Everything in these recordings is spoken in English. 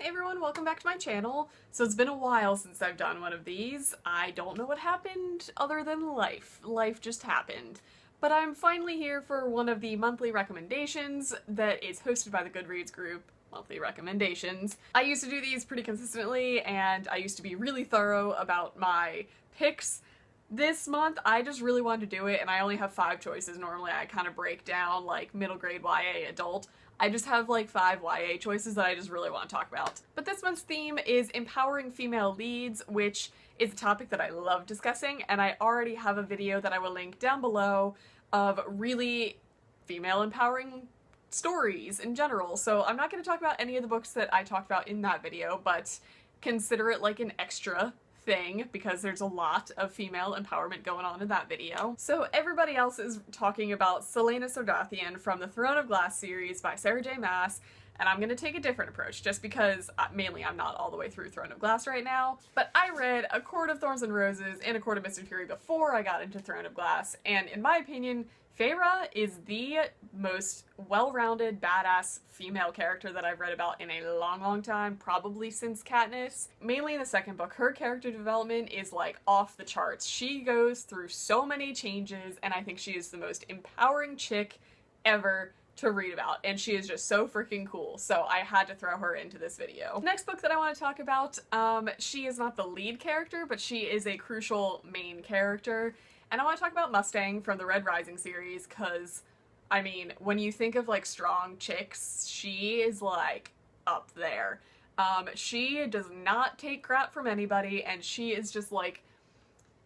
everyone, welcome back to my channel. So it's been a while since I've done one of these. I don't know what happened other than life. Life just happened. But I'm finally here for one of the monthly recommendations that is hosted by the Goodreads group, Monthly Recommendations. I used to do these pretty consistently and I used to be really thorough about my picks. This month, I just really wanted to do it and I only have 5 choices. Normally I kind of break down like middle grade YA adult. I just have like 5 YA choices that I just really want to talk about. But this month's theme is empowering female leads, which is a topic that I love discussing, and I already have a video that I will link down below of really female empowering stories in general. So I'm not going to talk about any of the books that I talked about in that video, but consider it like an extra thing because there's a lot of female empowerment going on in that video. So everybody else is talking about Selena Sardathian from the Throne of Glass series by Sarah J. Maas, and I'm going to take a different approach just because mainly I'm not all the way through Throne of Glass right now. But I read A Court of Thorns and Roses and A Court of Mist and Fury before I got into Throne of Glass, and in my opinion, Feyre is the most well-rounded, badass female character that I've read about in a long time, probably since Katniss. Mainly in the second book, her character development is like off the charts. She goes through so many changes, and I think she is the most empowering chick ever to read about, and she is just so freaking cool, so I had to throw her into this video. Next book that I want to talk about, she is not the lead character, but she is a crucial main character. And I want to talk about Mustang from the Red Rising series because, I mean, when you think of like strong chicks, she is like up there. She does not take crap from anybody and she is just like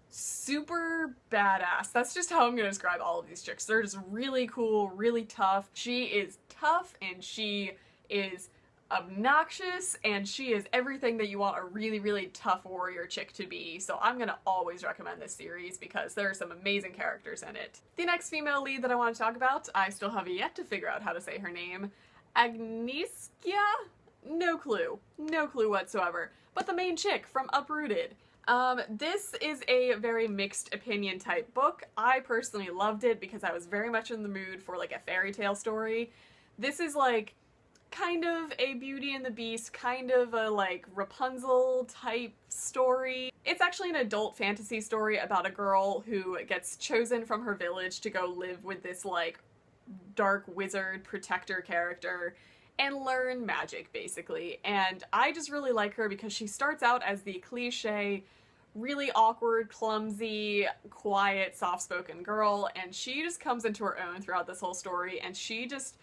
super badass. That's just how I'm going to describe all of these chicks. They're just really cool, really tough. She is tough and she is obnoxious and she is everything that you want a really tough warrior chick to be, so I'm gonna always recommend this series because there are some amazing characters in it. The next female lead that I want to talk about, I still have yet to figure out how to say her name. Agnieszka? No clue whatsoever, but the main chick from Uprooted. This is a very mixed opinion type book. I personally loved it because I was very much in the mood for like a fairy tale story. This is like kind of a Beauty and the Beast, kind of a like Rapunzel type story. It's actually an adult fantasy story about a girl who gets chosen from her village to go live with this like dark wizard protector character and learn magic basically. And I just really like her because she starts out as the cliche, really awkward, clumsy, quiet, soft-spoken girl, and she just comes into her own throughout this whole story, and she just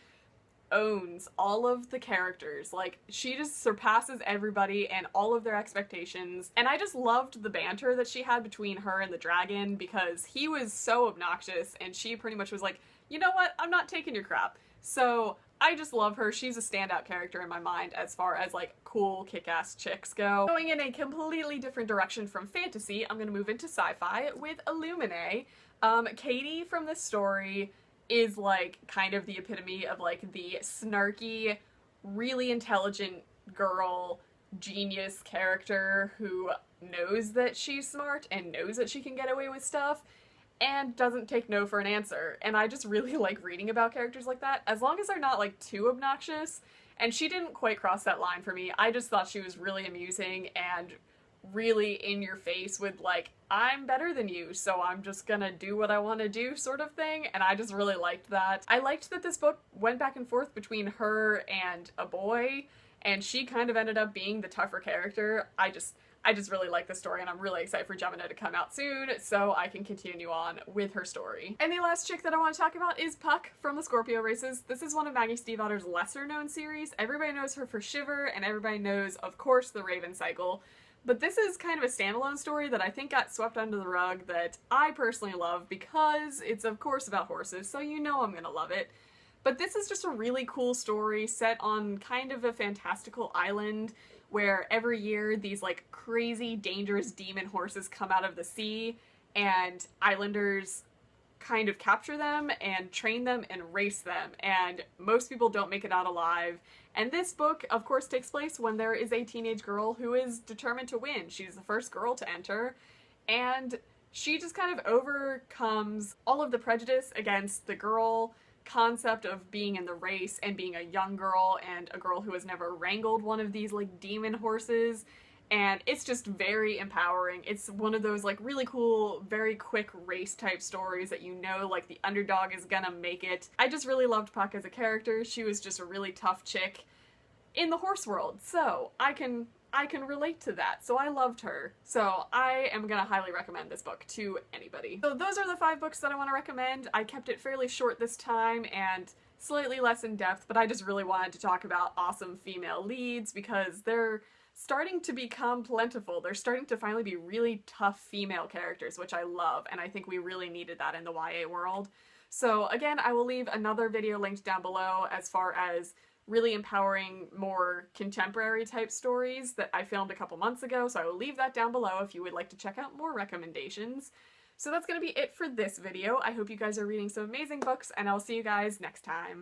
owns all of the characters. Like, she just surpasses everybody and all of their expectations, and I just loved the banter that she had between her and the dragon because he was so obnoxious and she pretty much was like, you know what, I'm not taking your crap. So I just love her. She's a standout character in my mind as far as like cool kick-ass chicks go. Going in a completely different direction from fantasy, I'm gonna move into sci-fi with Illuminati. Katie from this story is like kind of the epitome of like the snarky, really intelligent girl, genius character who knows that she's smart and knows that she can get away with stuff and doesn't take no for an answer. And I just really like reading about characters like that, as long as they're not like too obnoxious. And she didn't quite cross that line for me. I just thought she was really amusing and really in your face with like, I'm better than you, so I'm just gonna do what I want to do sort of thing, and I just really liked that. I liked that this book went back and forth between her and a boy, and she kind of ended up being the tougher character. I just really like the story, and I'm really excited for Gemina to come out soon so I can continue on with her story. And the last chick that I want to talk about is Puck from the Scorpio Races. This is one of Maggie Stiefvater's lesser known series. Everybody knows her for Shiver, and everybody knows, of course, the Raven Cycle. But this is kind of a standalone story that I think got swept under the rug that I personally love because it's of course about horses, so you know I'm gonna love it. But this is just a really cool story set on kind of a fantastical island where every year these like crazy dangerous demon horses come out of the sea and islanders kind of capture them and train them and race them, and most people don't make it out alive. And this book, of course, takes place when there is a teenage girl who is determined to win. She's the first girl to enter, and she just kind of overcomes all of the prejudice against the girl concept of being in the race and being a young girl and a girl who has never wrangled one of these like demon horses, and it's just very empowering. It's one of those like really cool, very quick race type stories that you know like the underdog is gonna make it. I just really loved Puck as a character. She was just a really tough chick in the horse world, so I can relate to that, so I loved her. So I am gonna highly recommend this book to anybody. So those are the 5 books that I want to recommend. I kept it fairly short this time and slightly less in depth, but I just really wanted to talk about awesome female leads because they're starting to become plentiful. They're starting to finally be really tough female characters, which I love, and I think we really needed that in the YA world. So again, I will leave another video linked down below as far as really empowering, more contemporary type stories that I filmed a couple months ago, so I will leave that down below if you would like to check out more recommendations. So that's going to be it for this video. I hope you guys are reading some amazing books, and I'll see you guys next time.